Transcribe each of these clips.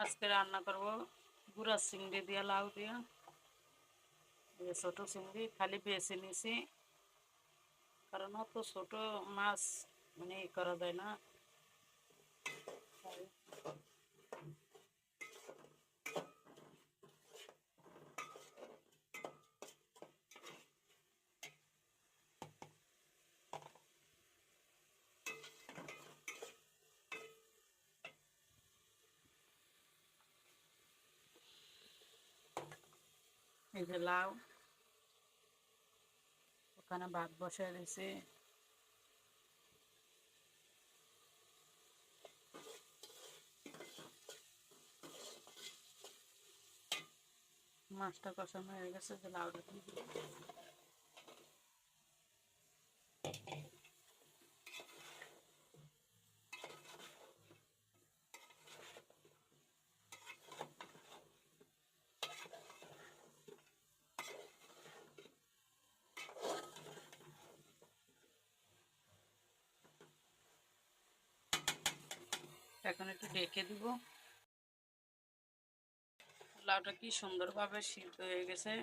আজকে রান্না করব গুঁড়া চিংড়ি দিয়া লাউ দিয়া। ছোট চিংড়ি খালি বেছে নিছি, কারণ অত ছোট মাছ মানে করা যায় না। এই যে লাউ, ওখানে ভাত বসায় দিয়েছি। মাছটা কষানো হয়ে গেছে, যে লাউটা দিয়ে দিই। এখন একটু ঢেকে দিব। লাউটা কি সুন্দরভাবে সিদ্ধ হয়ে গেছে,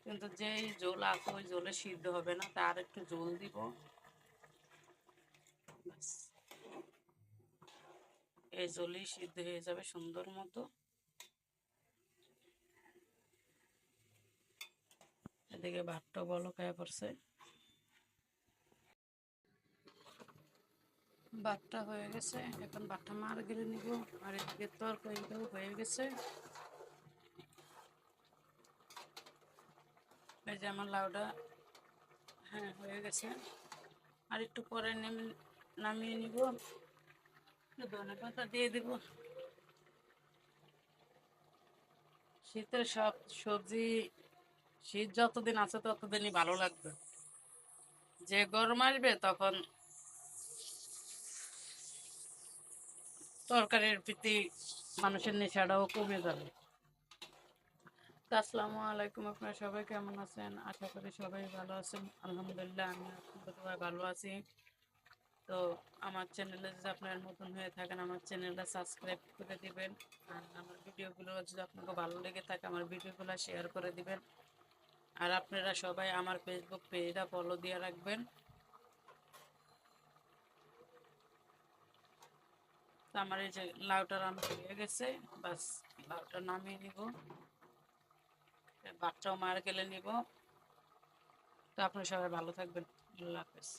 কিন্তু যেই ঝোল আছে ওই ঝোলে সিদ্ধ হবে না, তার একটু ঝোল দিব। এই ঝোলেই সিদ্ধ হয়ে যাবে সুন্দর মতো। এদিকে ভাতটা বলক হয়ে পড়ছে। ভাতটা হয়ে গেছে, এখন ভাতটা মার গেলে নিব। আর এদিকে তরকারিটাও হয়ে গেছে। এই যে আমার লাউটা হয়ে গেছে। আর একটু পরে নামিয়ে নিব, ধনে পাতা দিয়ে দিব। শীতের সব সবজি শীত যতদিন আছে ততদিনই ভালো লাগবে। যে গরম আসবে তখন তরকারির প্রতি মানুষের নেশাটাও কমে যাবে। আসসালামু আলাইকুম, আপনারা সবাই কেমন আছেন? আশা করি সবাই ভালো আছেন। আলহামদুলিল্লাহ আমি সবাই ভালো আছি। তো আমার চ্যানেলে যদি আপনারা নতুন হয়ে থাকেন, আমার চ্যানেলটা সাবস্ক্রাইব করে দিবেন। আর আমার ভিডিওগুলো যদি আপনাকে ভালো লেগে থাকে, আমার ভিডিওগুলো শেয়ার করে দিবেন। আর আপনারা সবাই আমার ফেসবুক পেজটা ফলো দিয়ে রাখবেন। তো আমার এই যে লাউটা রান্না হয়ে গেছে, বাস লাউটা নামিয়ে নিব, ভাতটাও মার গেলে নিব। তো আপনারা সবাই ভালো থাকবেন। আল্লাহ হাফেজ।